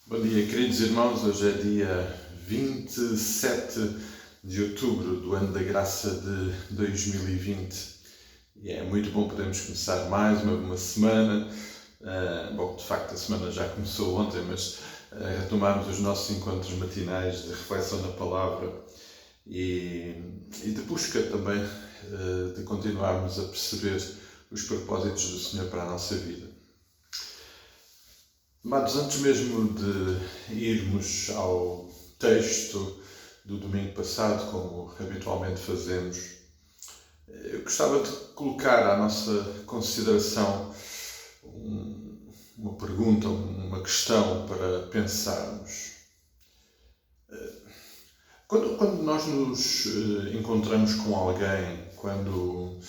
Bom dia, queridos irmãos. Hoje é dia 27 de outubro do ano da graça de 2020 e é muito bom podermos começar mais uma semana. Bom, de facto a semana já começou ontem, mas retomarmos os nossos encontros matinais de reflexão na palavra e de busca também de continuarmos a perceber os propósitos do Senhor para a nossa vida. Amados, antes mesmo de irmos ao texto do domingo passado, como habitualmente fazemos, eu gostava de colocar à nossa consideração uma pergunta, uma questão para pensarmos. Quando nós nos encontramos com alguém, quando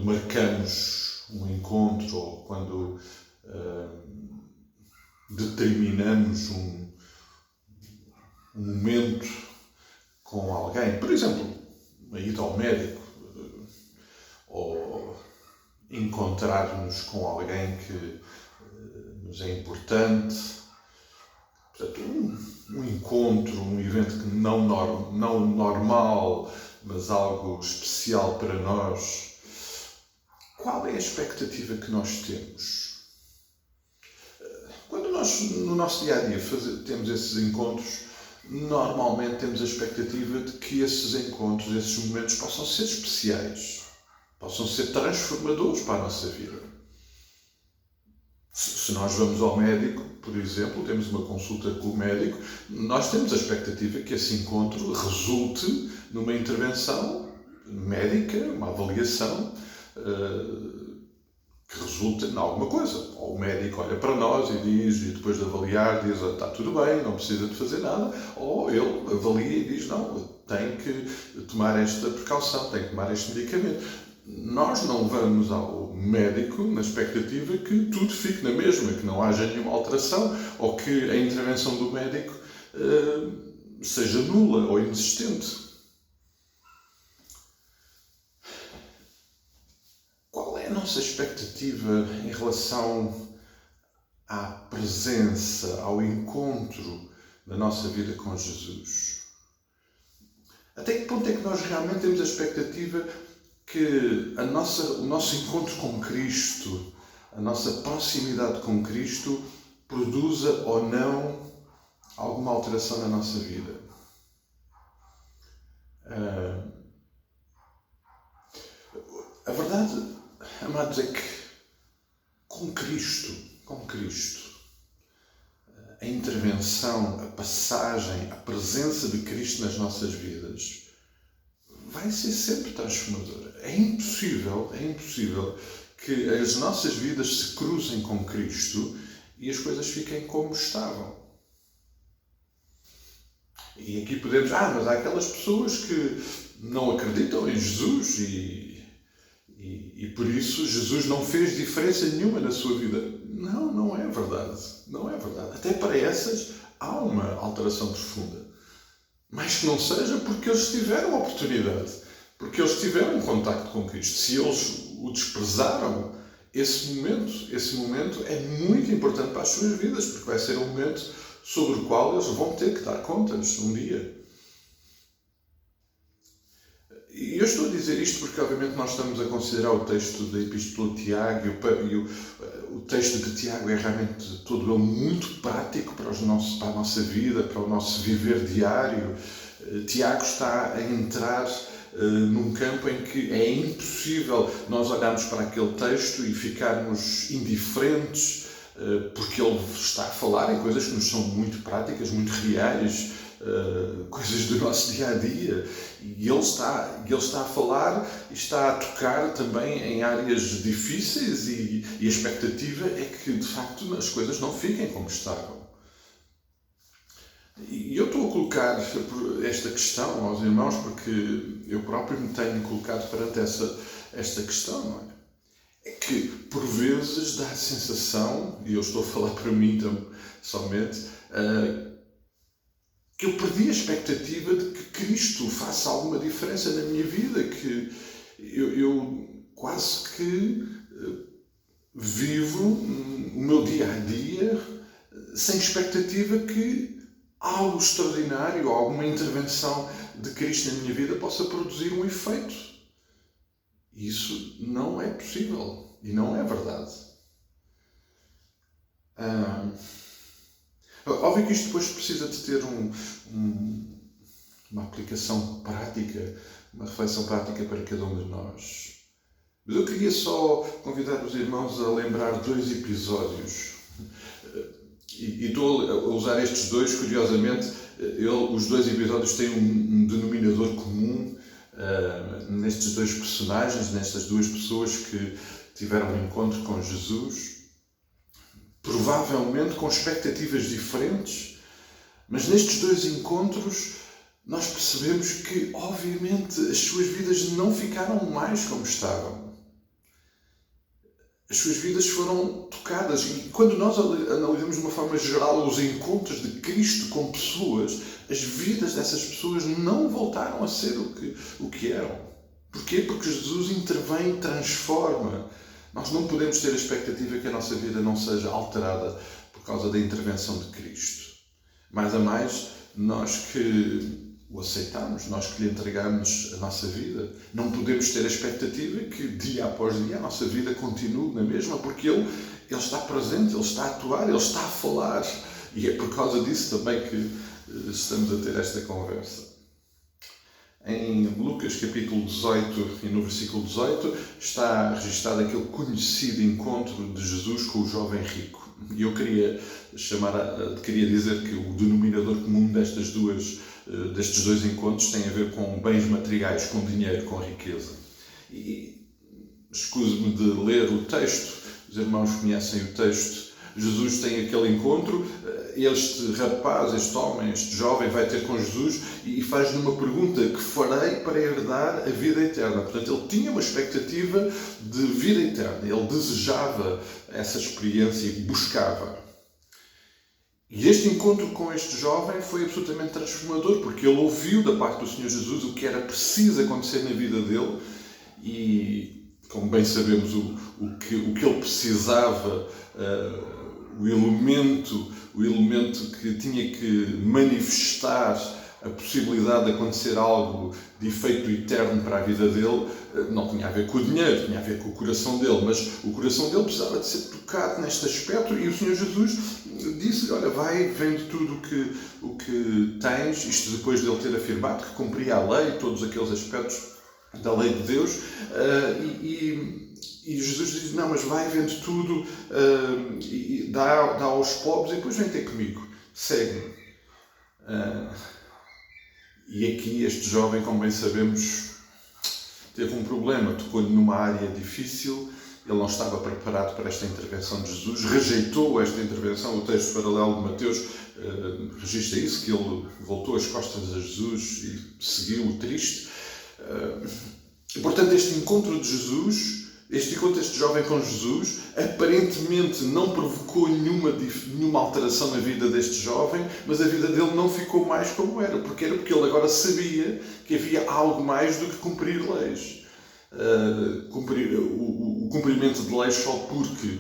marcamos um encontro ou quando determinamos um momento com alguém, por exemplo, uma ida ao médico, ou encontrar-nos com alguém que nos é importante, portanto, um encontro, um evento que não normal, mas algo especial para nós, qual é a expectativa que nós temos? Quando nós, no nosso dia-a-dia, temos esses encontros, normalmente temos a expectativa de que esses encontros, esses momentos, possam ser especiais, possam ser transformadores para a nossa vida. Se nós vamos ao médico, por exemplo, temos uma consulta com o médico, nós temos a expectativa que esse encontro resulte numa intervenção médica, uma avaliação que resulta em alguma coisa. Ou o médico olha para nós e diz, e depois de avaliar, diz, está tudo bem, não precisa de fazer nada. Ou ele avalia e diz, não, tem que tomar esta precaução, tem que tomar este medicamento. Nós não vamos ao médico na expectativa que tudo fique na mesma, que não haja nenhuma alteração, ou que a intervenção do médico seja nula ou inexistente. A nossa expectativa em relação à presença, ao encontro da nossa vida com Jesus? Até que ponto é que nós realmente temos a expectativa que o nosso encontro com Cristo, a nossa proximidade com Cristo, produza ou não alguma alteração na nossa vida? A verdade, amados, é que com Cristo, a intervenção, a passagem, a presença de Cristo nas nossas vidas vai ser sempre transformadora. É impossível que as nossas vidas se cruzem com Cristo e as coisas fiquem como estavam. E aqui podemos, mas há aquelas pessoas que não acreditam em Jesus e por isso Jesus não fez diferença nenhuma na sua vida. Não é verdade. Não é verdade. Até para essas há uma alteração profunda. Mas que não seja porque eles tiveram a oportunidade. Porque eles tiveram um contacto com Cristo. Se eles o desprezaram, esse momento é muito importante para as suas vidas, porque vai ser um momento sobre o qual eles vão ter que dar contas um dia. E eu estou a dizer isto porque, obviamente, nós estamos a considerar o texto da Epístola de Tiago e o texto de Tiago é realmente todo ele muito prático para a nossa vida, para o nosso viver diário. Tiago está a entrar num campo em que é impossível nós olharmos para aquele texto e ficarmos indiferentes, porque ele está a falar em coisas que nos são muito práticas, muito reais, coisas do nosso dia-a-dia, e ele está a falar e está a tocar também em áreas difíceis e a expectativa é que de facto as coisas não fiquem como estavam. E eu estou a colocar esta questão aos irmãos porque eu próprio me tenho colocado perante esta questão, não é? É que por vezes dá a sensação, e eu estou a falar para mim então, somente, que eu perdi a expectativa de que Cristo faça alguma diferença na minha vida, que eu quase que vivo o meu dia-a-dia sem expectativa que algo extraordinário, alguma intervenção de Cristo na minha vida possa produzir um efeito. Isso não é possível e não é verdade. Óbvio que isto depois precisa de ter uma aplicação prática, uma reflexão prática para cada um de nós. Mas eu queria só convidar os irmãos a lembrar 2 episódios. E estou a usar estes 2, curiosamente, os 2 episódios têm um denominador comum nestes 2 personagens, nestas 2 pessoas que tiveram um encontro com Jesus, provavelmente com expectativas diferentes, mas nestes 2 encontros nós percebemos que, obviamente, as suas vidas não ficaram mais como estavam. As suas vidas foram tocadas. E quando nós analisamos de uma forma geral os encontros de Cristo com pessoas, as vidas dessas pessoas não voltaram a ser o que eram. Porquê? Porque Jesus intervém e transforma. Nós não podemos ter a expectativa que a nossa vida não seja alterada por causa da intervenção de Cristo. Mais a mais, nós que o aceitamos, nós que lhe entregamos a nossa vida, não podemos ter a expectativa que dia após dia a nossa vida continue na mesma, porque Ele está presente, Ele está a atuar, Ele está a falar. E é por causa disso também que estamos a ter esta conversa. Em Lucas capítulo 18 e no versículo 18 está registado aquele conhecido encontro de Jesus com o jovem rico. E eu queria dizer que o denominador comum destes 2 encontros tem a ver com bens materiais, com dinheiro, com riqueza. E escuso-me de ler o texto, os irmãos conhecem o texto. Jesus tem aquele encontro, este rapaz, este homem, este jovem vai ter com Jesus e faz-lhe uma pergunta: que farei para herdar a vida eterna? Portanto, ele tinha uma expectativa de vida eterna, ele desejava essa experiência e buscava. E este encontro com este jovem foi absolutamente transformador, porque ele ouviu da parte do Senhor Jesus o que era preciso acontecer na vida dele e, como bem sabemos, o que ele precisava, o elemento que tinha que manifestar a possibilidade de acontecer algo de efeito eterno para a vida dele, não tinha a ver com o dinheiro, tinha a ver com o coração dele, mas o coração dele precisava de ser tocado neste aspecto e o Senhor Jesus disse: olha, vende tudo o que tens, isto depois de ele ter afirmado que cumpria a lei, todos aqueles aspectos da lei de Deus, e Jesus diz: não, mas vende tudo e dá aos pobres e depois vem ter comigo, segue-me. E aqui este jovem, como bem sabemos, teve um problema, tocou-lhe numa área difícil, ele não estava preparado para esta intervenção de Jesus, rejeitou esta intervenção. O texto paralelo de Mateus registra isso, que ele voltou as costas a Jesus e seguiu-o triste. E, portanto, este encontro deste jovem com Jesus, aparentemente não provocou nenhuma alteração na vida deste jovem, mas a vida dele não ficou mais como era porque ele agora sabia que havia algo mais do que cumprir leis. O cumprimento de leis só porque...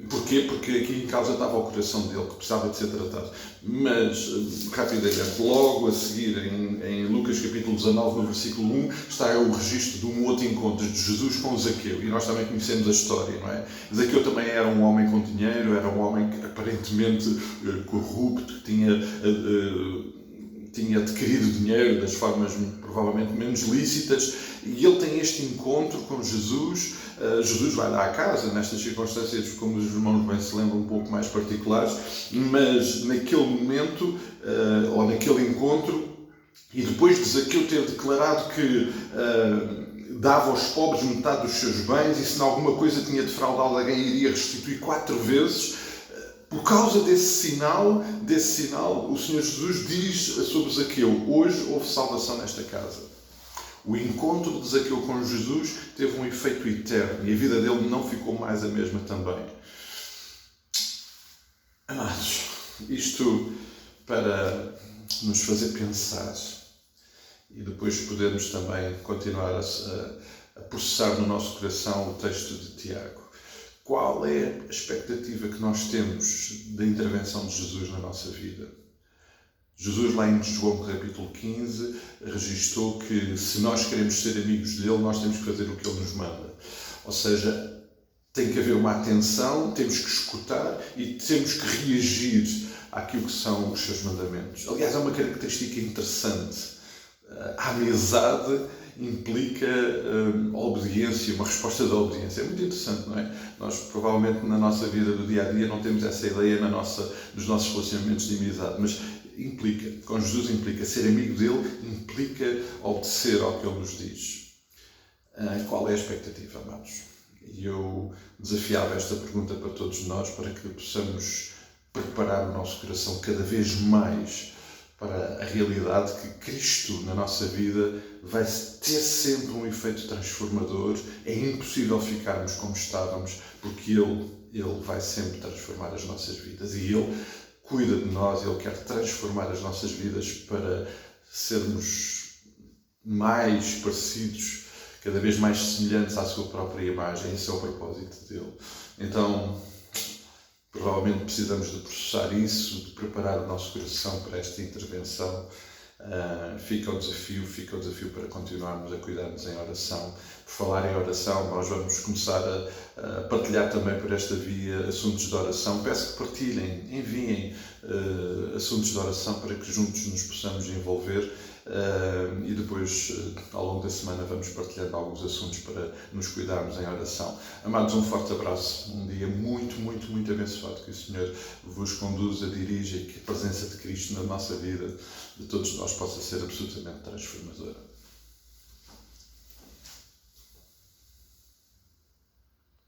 Porquê? Porque aqui em causa estava o coração dele, que precisava de ser tratado. Mas, rapidamente, logo a seguir, em Lucas capítulo 19, no versículo 1, está o registro de um outro encontro de Jesus com Zaqueu. E nós também conhecemos a história, não é? Zaqueu também era um homem com dinheiro, era um homem aparentemente corrupto, que tinha adquirido dinheiro das formas provavelmente menos lícitas, e ele tem este encontro com Jesus. Jesus vai lá à casa, nestas circunstâncias, como os irmãos bem se lembram, um pouco mais particulares, mas naquele momento, ou naquele encontro, e depois de Zaqueu ter declarado que dava aos pobres metade dos seus bens, e se em alguma coisa tinha defraudado alguém, iria restituir 4 vezes, por causa desse sinal, o Senhor Jesus diz sobre Zaqueu: hoje houve salvação nesta casa. O encontro de Zaqueu com Jesus teve um efeito eterno e a vida dele não ficou mais a mesma também. Amados, isto para nos fazer pensar e depois podermos também continuar a processar no nosso coração o texto de Tiago. Qual é a expectativa que nós temos da intervenção de Jesus na nossa vida? Jesus, lá em João capítulo 15, registou que se nós queremos ser amigos dele, nós temos que fazer o que ele nos manda. Ou seja, tem que haver uma atenção, temos que escutar e temos que reagir àquilo que são os seus mandamentos. Aliás, é uma característica interessante. A amizade implica obediência, uma resposta da obediência. É muito interessante, não é? Nós, provavelmente, na nossa vida do dia-a-dia, não temos essa ideia nos nossos relacionamentos de amizade, mas com Jesus implica ser amigo dele, implica obedecer ao que ele nos diz. Qual é a expectativa, amados? E eu desafiava esta pergunta para todos nós, para que possamos preparar o nosso coração cada vez mais para a realidade que Cristo na nossa vida vai ter sempre um efeito transformador. É impossível ficarmos como estávamos, porque Ele vai sempre transformar as nossas vidas e Ele cuida de nós, Ele quer transformar as nossas vidas para sermos mais parecidos, cada vez mais semelhantes à sua própria imagem. Esse é o propósito dele. Então, provavelmente precisamos de processar isso, de preparar o nosso coração para esta intervenção. Fica o desafio para continuarmos a cuidar-nos em oração. Por falar em oração, nós vamos começar a partilhar também por esta via assuntos de oração. Peço que partilhem, enviem assuntos de oração para que juntos nos possamos envolver. E depois, ao longo da semana, vamos partilhando alguns assuntos para nos cuidarmos em oração. Amados, um forte abraço, um dia muito, muito, muito abençoado, que o Senhor vos conduza, dirija e que a presença de Cristo na nossa vida, de todos nós, possa ser absolutamente transformadora.